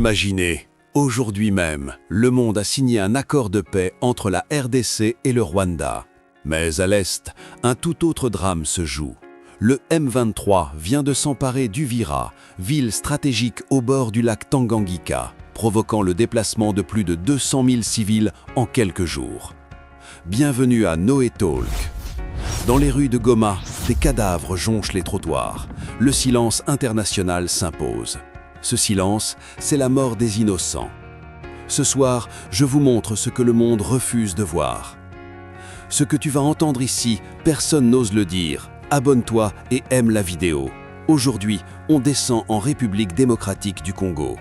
Imaginez, aujourd'hui même, le monde a signé un accord de paix entre la RDC et le Rwanda. Mais à l'Est, un tout autre drame se joue. Le M23 vient de s'emparer d'Uvira, ville stratégique au bord du lac Tanganyika, provoquant le déplacement de plus de 200 000 civils en quelques jours. Bienvenue à Noé Talk. Dans les rues de Goma, des cadavres jonchent les trottoirs. Le silence international s'impose. Ce silence, c'est la mort des innocents. Ce soir, je vous montre ce que le monde refuse de voir. Ce que tu vas entendre ici, personne n'ose le dire. Abonne-toi et aime la vidéo. Aujourd'hui, on descend en République démocratique du Congo.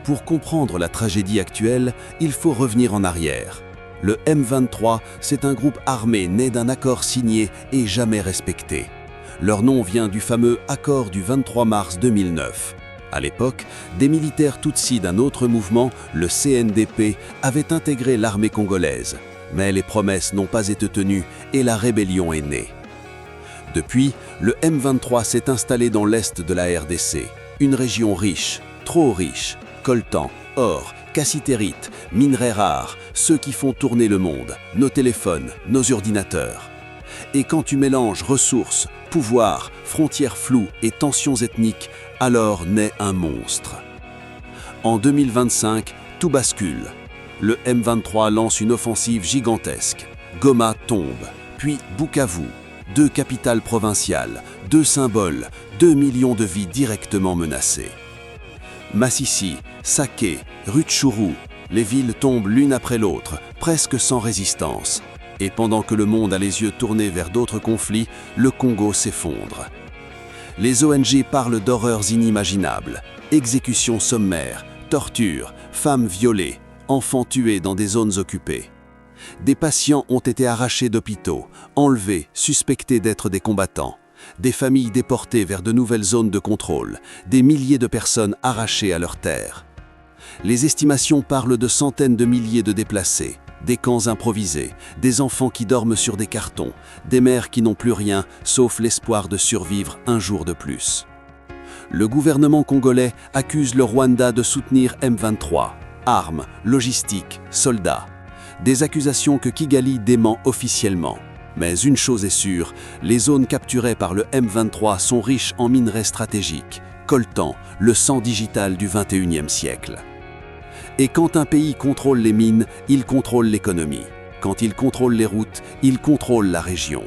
Pour comprendre la tragédie actuelle, il faut revenir en arrière. Le M23, c'est un groupe armé né d'un accord signé et jamais respecté. Leur nom vient du fameux accord du 23 mars 2009. À l'époque, des militaires Tutsis d'un autre mouvement, le CNDP, avaient intégré l'armée congolaise. Mais les promesses n'ont pas été tenues et la rébellion est née. Depuis, le M23 s'est installé dans l'est de la RDC, une région riche, trop riche, coltan, or, cassitérite, minerais rares, ceux qui font tourner le monde, nos téléphones, nos ordinateurs. Et quand tu mélanges ressources, pouvoir, frontières floues et tensions ethniques, alors naît un monstre. En 2025, tout bascule. Le M23 lance une offensive gigantesque. Goma tombe, puis Bukavu, 2 capitales provinciales, 2 symboles, 2 millions de vies directement menacées. Massissi, Saké, Rutshuru, les villes tombent l'une après l'autre, presque sans résistance. Et pendant que le monde a les yeux tournés vers d'autres conflits, le Congo s'effondre. Les ONG parlent d'horreurs inimaginables, exécutions sommaires, tortures, femmes violées, enfants tués dans des zones occupées. Des patients ont été arrachés d'hôpitaux, enlevés, suspectés d'être des combattants. Des familles déportées vers de nouvelles zones de contrôle, des milliers de personnes arrachées à leurs terres. Les estimations parlent de centaines de milliers de déplacés, des camps improvisés, des enfants qui dorment sur des cartons, des mères qui n'ont plus rien sauf l'espoir de survivre un jour de plus. Le gouvernement congolais accuse le Rwanda de soutenir M23, armes, logistique, soldats. Des accusations que Kigali dément officiellement. Mais une chose est sûre, les zones capturées par le M23 sont riches en minerais stratégiques, coltan, le sang digital du XXIe siècle. Et quand un pays contrôle les mines, il contrôle l'économie. Quand il contrôle les routes, il contrôle la région.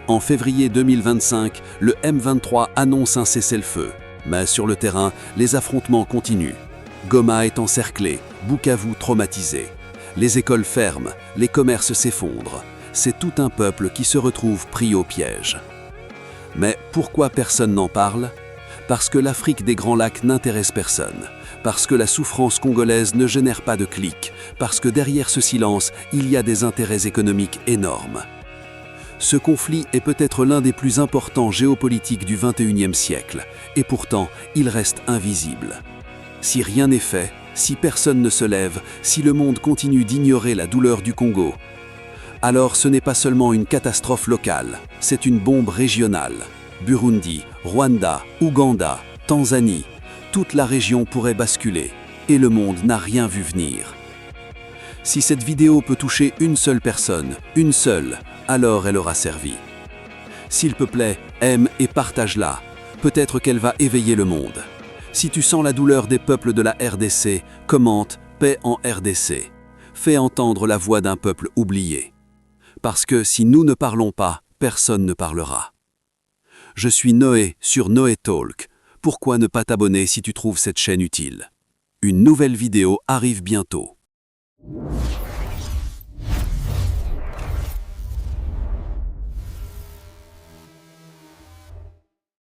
En février 2025, le M23 annonce un cessez-le-feu. Mais sur le terrain, les affrontements continuent. Goma est encerclée, Bukavu traumatisé. Les écoles ferment, les commerces s'effondrent. C'est tout un peuple qui se retrouve pris au piège. Mais pourquoi personne n'en parle ? Parce que l'Afrique des Grands Lacs n'intéresse personne. Parce que la souffrance congolaise ne génère pas de clics. Parce que derrière ce silence, il y a des intérêts économiques énormes. Ce conflit est peut-être l'un des plus importants géopolitiques du XXIe siècle. Et pourtant, il reste invisible. Si rien n'est fait, si personne ne se lève, si le monde continue d'ignorer la douleur du Congo, alors ce n'est pas seulement une catastrophe locale, c'est une bombe régionale. Burundi, Rwanda, Ouganda, Tanzanie, toute la région pourrait basculer, et le monde n'a rien vu venir. Si cette vidéo peut toucher une seule personne, une seule, alors elle aura servi. S'il te plaît, aime et partage-la, peut-être qu'elle va éveiller le monde. Si tu sens la douleur des peuples de la RDC, commente « Paix en RDC ». Fais entendre la voix d'un peuple oublié. Parce que si nous ne parlons pas, personne ne parlera. Je suis Noé sur Noé Talk. Pourquoi ne pas t'abonner si tu trouves cette chaîne utile ? Une nouvelle vidéo arrive bientôt.